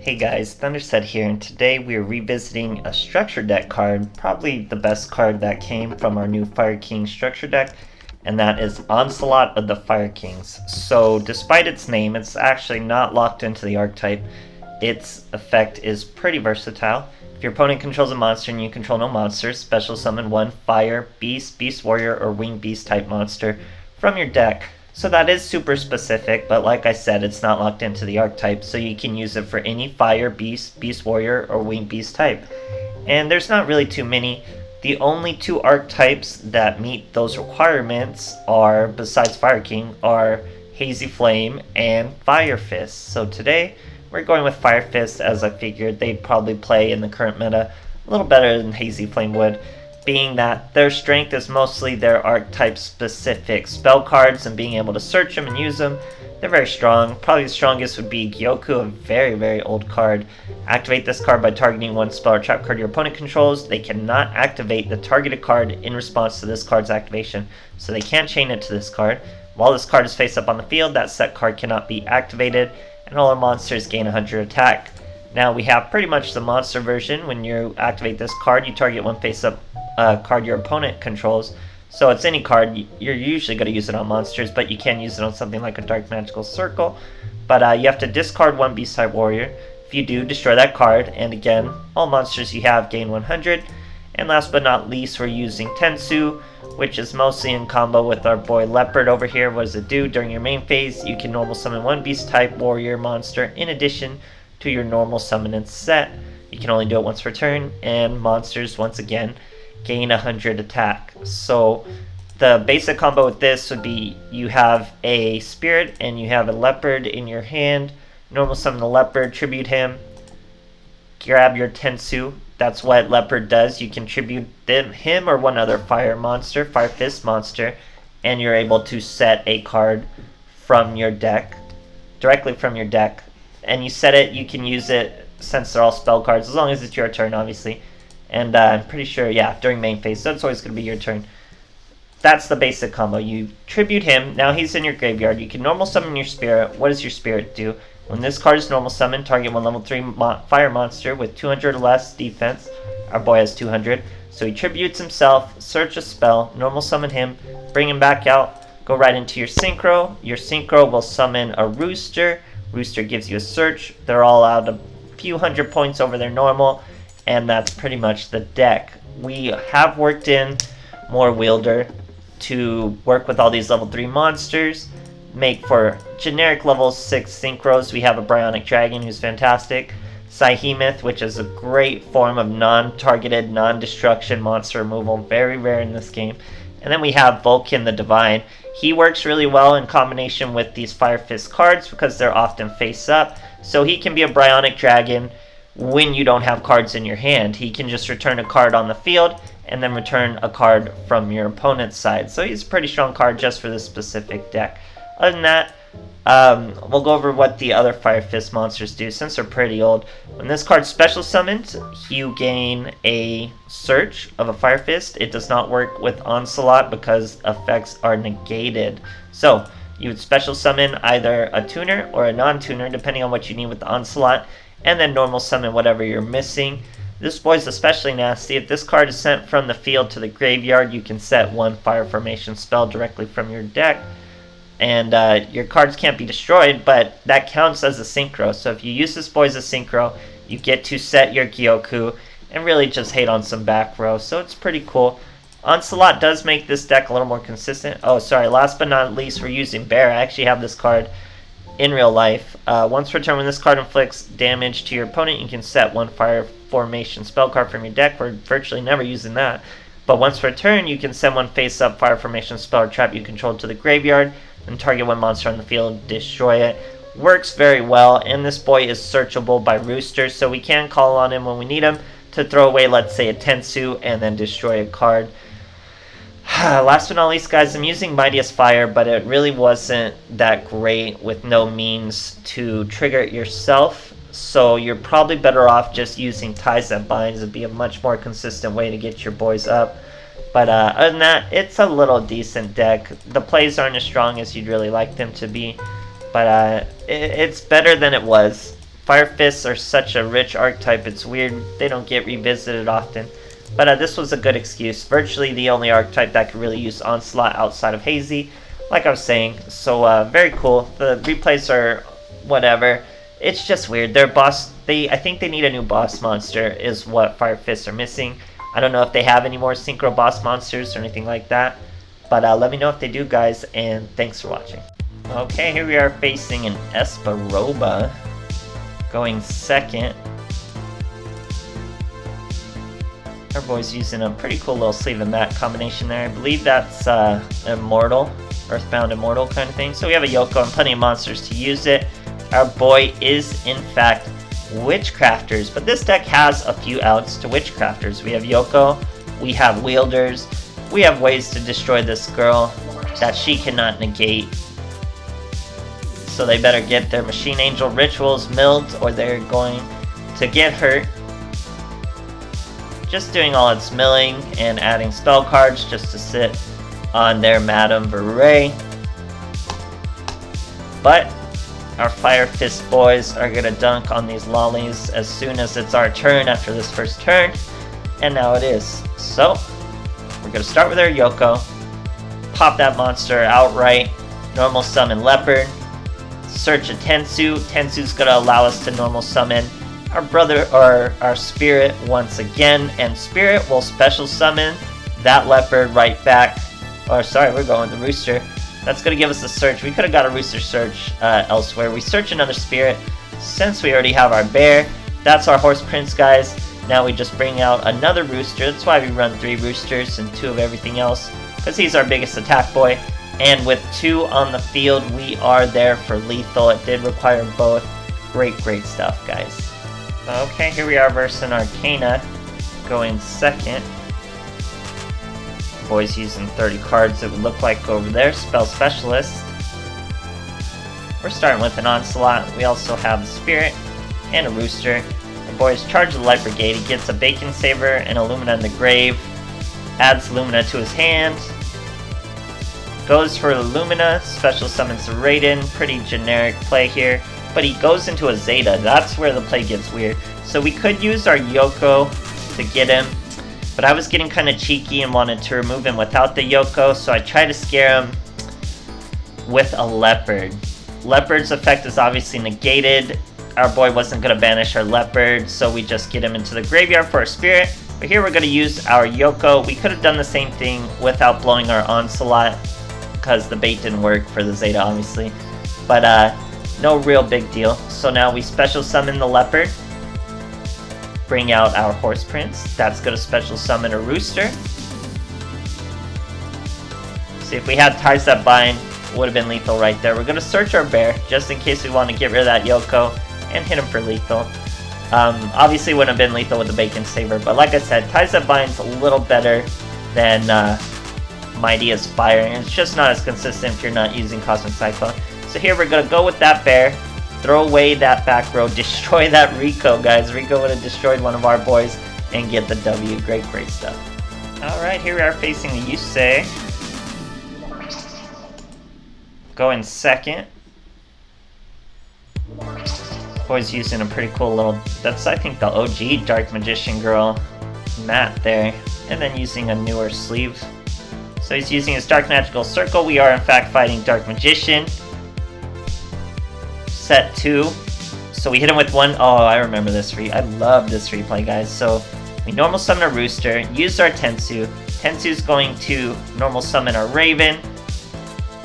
Hey guys, Thunderset here, and today we are revisiting a structure deck card, probably the best card that came from our new Fire King structure deck, and that is Onslaught of the Fire Kings. So despite its name, it's actually not locked into the archetype. Its effect is pretty versatile. If your opponent controls a monster and you control no monsters, special summon one Fire, Beast, Beast Warrior, or Winged Beast type monster from your deck. So that is super specific, but like I said, it's not locked into the archetype, so you can use it for any Fire, Beast, Beast Warrior, or Winged Beast type. And there's not really too many. The only two archetypes that meet those requirements are, besides Fire King, are Hazy Flame and Fire Fist. So today, we're going with Fire Fist, as I figured they'd probably play in the current meta a little better than Hazy Flame would, being that their strength is mostly their archetype specific spell cards and being able to search them and use them. They're very strong. Probably the strongest would be Gyoku, a very old card. Activate this card by targeting one spell or trap card your opponent controls. They cannot activate the targeted card in response to this card's activation, so they can't chain it to this card. While this card is face up on the field, that set card cannot be activated, and all our monsters gain 100 attack. Now we have pretty much the monster version. When you activate this card, you target one face up card your opponent controls. So it's any card. You're usually going to use it on monsters, but you can use it on something like a Dark Magical Circle. But you have to discard one Beast type warrior. If you do, destroy that card, and again, all monsters you have gain 100. And last but not least, we're using Tensu, which is mostly in combo with our boy Leopard over here. What does it do? During your main phase, you can normal summon one Beast type warrior monster in addition to your normal summon and set. You can only do it once per turn, and monsters, once again, gain 100 attack. So the basic combo with this would be you have a spirit and you have a leopard in your hand. Normal summon the leopard, tribute him, grab your Tensu. That's what leopard does. You can tribute him or one other fire monster, Fire Fist monster, and you're able to set a card from your deck, directly from your deck. And you set it, you can use it since they're all spell cards, as long as it's your turn, obviously. And I'm pretty sure, yeah, during main phase, so it's always going to be your turn. That's the basic combo. You tribute him, now he's in your graveyard. You can normal summon your spirit. What does your spirit do? When this card is normal summon, target one level 3 fire monster with 200 or less defense. Our boy has 200. So he tributes himself, search a spell, normal summon him, bring him back out, go right into your synchro. Your synchro will summon a rooster. Rooster gives you a search. They're all out a few hundred points over their normal. And that's pretty much the deck. We have worked in more Wielder to work with all these level 3 monsters, make for generic level 6 synchros. We have a Bryonic Dragon who's fantastic, Psyhemoth, which is a great form of non-targeted, non-destruction monster removal, very rare in this game. And then we have Vulcan the Divine. He works really well in combination with these Fire Fist cards because they're often face up, so he can be a Bryonic Dragon. When you don't have cards in your hand, he can just return a card on the field and then return a card from your opponent's side. So he's a pretty strong card just for this specific deck. Other than that, we'll go over what the other Fire Fist monsters do since they're pretty old. When this card's special summoned, you gain a search of a Fire Fist. It does not work with Onslaught because effects are negated. So you would special summon either a tuner or a non-tuner depending on what you need with the Onslaught, and then normal summon whatever you're missing. This boy's especially nasty. If this card is sent from the field to the graveyard, you can set one Fire Formation spell directly from your deck. And your cards can't be destroyed, but that counts as a synchro. So if you use this boy as a synchro, you get to set your Gyoku and really just hate on some back row. So it's pretty cool. Onslaught does make this deck a little more consistent. Oh, sorry, last but not least, we're using Bear. I actually have this card in real life. Once per turn, when this card inflicts damage to your opponent, you can set one Fire Formation spell card from your deck. We're virtually never using that. But once per turn, you can send one face-up Fire Formation spell or trap you control to the graveyard and target one monster on the field, destroy it. Works very well, and this boy is searchable by Rooster, so we can call on him when we need him to throw away, let's say, a Tensu and then destroy a card. Last but not least, guys, I'm using Mightiest Fire, but it really wasn't that great with no means to trigger it yourself. So you're probably better off just using Ties That Binds. It'd be a much more consistent way to get your boys up. But other than that, it's a little decent deck. The plays aren't as strong as you'd really like them to be, but it's better than it was Fire Fists are such a rich archetype, it's weird they don't get revisited often. But this was a good excuse. Virtually the only archetype that could really use Onslaught outside of Hazy, like I was saying. So very cool. The replays are whatever. It's just weird. Their boss, I think they need a new boss monster is what Fire Fists are missing. I don't know if they have any more synchro boss monsters or anything like that. But let me know if they do, guys, and thanks for watching. Okay, here we are facing an Esparoba. Going second. Our boy's using a pretty cool little sleeve and mat combination there. I believe that's Immortal, Earthbound Immortal kind of thing. So we have a Yoko and plenty of monsters to use it. Our boy is, in fact, Witchcrafters, but this deck has a few outs to Witchcrafters. We have Yoko, we have Wielders, we have ways to destroy this girl that she cannot negate. So they better get their Machine Angel rituals milled or they're going to get hurt. Just doing all its milling and adding spell cards just to sit on their Madame Verray. But our Fire Fist boys are gonna dunk on these lollies as soon as it's our turn after this first turn. And now it is. So, we're gonna start with our Yoko. Pop that monster outright. Normal summon Leopard. Search a Tensu. Tensu's gonna allow us to normal summon our brother or our Spirit once again. And Spirit will special summon that Leopard right back. Or sorry, we're going to Rooster. That's going to give us a search. We could have got a Rooster search elsewhere. We search another Spirit since we already have our Bear. That's our Horse Prince, guys. Now we just bring out another Rooster. That's why we run 3 Roosters and 2 of everything else, because he's our biggest attack boy. And with 2 on the field, we are there for lethal. It did require both. Great, great stuff, guys. Okay, here we are versus an Arcana. Going second. Boys using 30 cards, it would look like over there. Spell Specialist. We're starting with an Onslaught. We also have a Spirit and a Rooster. The boys charge the Light Brigade. He gets a Bacon Saver and a Lumina in the grave. Adds Lumina to his hand. Goes for the Lumina. Special summons the Raiden. Pretty generic play here. But he goes into a Zeta. That's where the play gets weird. So we could use our Yoko to get him. But I was getting kind of cheeky and wanted to remove him without the Yoko, so I tried to scare him with a Leopard. Leopard's effect is obviously negated. Our boy wasn't going to banish our Leopard, so we just get him into the graveyard for our Spirit. But here we're going to use our Yoko. We could have done the same thing without blowing our Onslaught, because the bait didn't work for the Zeta, obviously. But no real big deal. So now we special summon the Leopard. Bring out our Horse Prince. That's going to special summon a Rooster. See, if we had Ties That Bind, would have been lethal right there. We're going to search our Bear, just in case we want to get rid of that Yoko, and hit him for lethal. Obviously wouldn't have been lethal with the Bacon Saver, but like I said, Ties That Bind's a little better than Mightiest Fire, and it's just not as consistent if you're not using Cosmic Cyclone. So here we're going to go with that Bear. Throw away that back row, destroy that Rico, guys. Rico would have destroyed one of our boys and get the W. Great, great stuff. Alright, here we are facing the Yusei. Going second. Boy's using a pretty cool little, that's I think the OG Dark Magician girl mat there. And then using a newer sleeve. So he's using his Dark Magical Circle. We are in fact fighting Dark Magician. Set 2. So we hit him with 1. Oh, I remember this. I love this replay, guys. So we normal summon a Rooster, use our Tensu. Tensu's going to normal summon our Raven.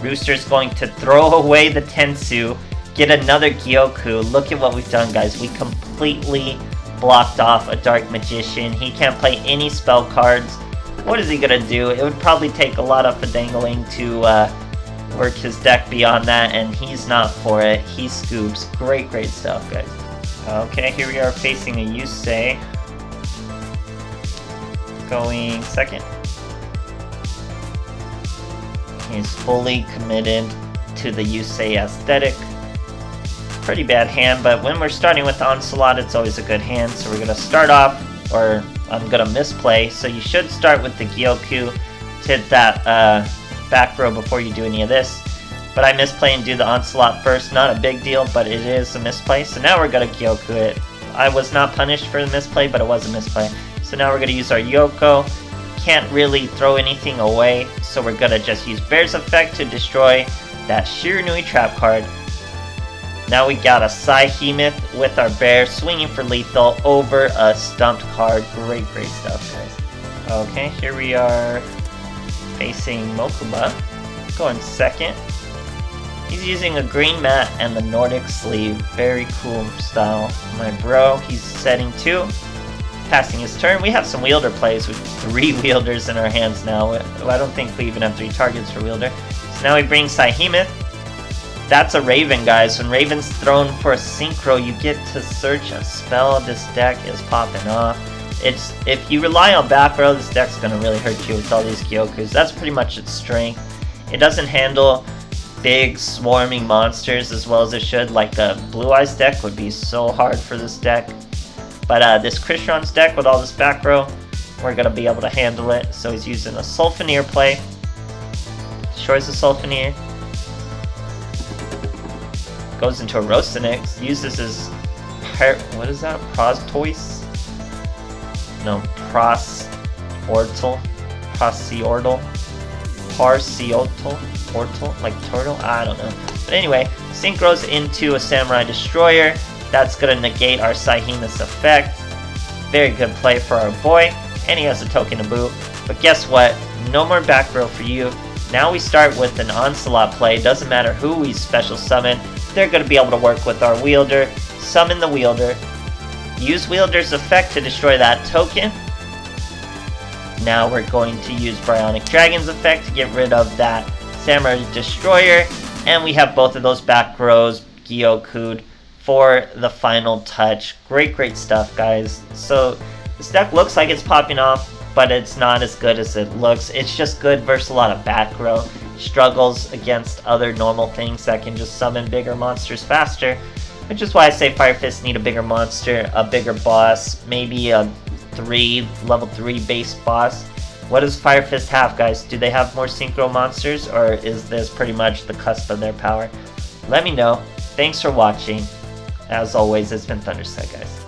Rooster's going to throw away the Tensu, get another Gyoku. Look at what we've done, guys. We completely blocked off a Dark Magician. He can't play any spell cards. What is he gonna do? It would probably take a lot of finagling to work his deck beyond that, and he's not for it. He scoops. Great, great stuff, guys. Okay, here we are facing a Yusei. Going second. He's fully committed to the Yusei aesthetic. Pretty bad hand, but when we're starting with Onslaught, it's always a good hand. So we're gonna start off, or I'm gonna misplay. So you should start with the Gyoku to hit that back row before you do any of this. but I misplay and do the Onslaught first. Not a big deal, but it is a misplay. So now we're gonna Gyoku it. I was not punished for the misplay, but it was a misplay. So now we're gonna use our Yoko. Can't really throw anything away, so we're gonna just use Bear's Effect to destroy that Shiranui trap card. Now we got a Psyhemoth with our bear swinging for lethal over a stumped card. Great stuff, guys. Okay, here we are facing Mokuba. Going second. He's using a green mat and the Nordic sleeve. Very cool style. My bro, he's setting 2. Passing his turn. We have some wielder plays with 3 wielders in our hands now. I don't think we even have 3 targets for wielder. So now we bring Psyhemoth. That's a Raven, guys. When Raven's thrown for a synchro, you get to search a spell. This deck is popping off. If you rely on back row, this deck's gonna really hurt you with all these Gyokus. That's pretty much its strength. It doesn't handle big swarming monsters as well as it should. Like a Blue Eyes deck would be so hard for this deck. But this Krishron's deck with all this back row, we're gonna be able to handle it. So he's using a Sulfaneer play. Destroys the Sulfaneer. Goes into a Rosinix. Uses his what is that? Prostois? No, Prosortal. Prosiortal. Ortal, like turtle? I don't know. But anyway, synchros into a Samurai Destroyer. That's going to negate our Psyhemoth's effect. Very good play for our boy. And he has a token to boot. But guess what? No more back row for you. Now we start with an Onslaught play. Doesn't matter who we special summon. They're going to be able to work with our wielder. Summon the wielder. Use wielder's effect to destroy that token. Now we're going to use Bryonic Dragon's effect to get rid of that Samurai Destroyer. And we have both of those back rows Gyoku'd for the final touch. Great stuff, guys. So this deck looks like it's popping off, but it's not as good as it looks. It's just good versus a lot of back row. Struggles against other normal things that can just summon bigger monsters faster. Which is why I say Fire Fist need a bigger monster, a bigger boss, maybe a level 3 base boss. What does Fire Fist have, guys? Do they have more synchro monsters, or is this pretty much the cusp of their power? Let me know. Thanks for watching. As always, it's been Thunderset, guys.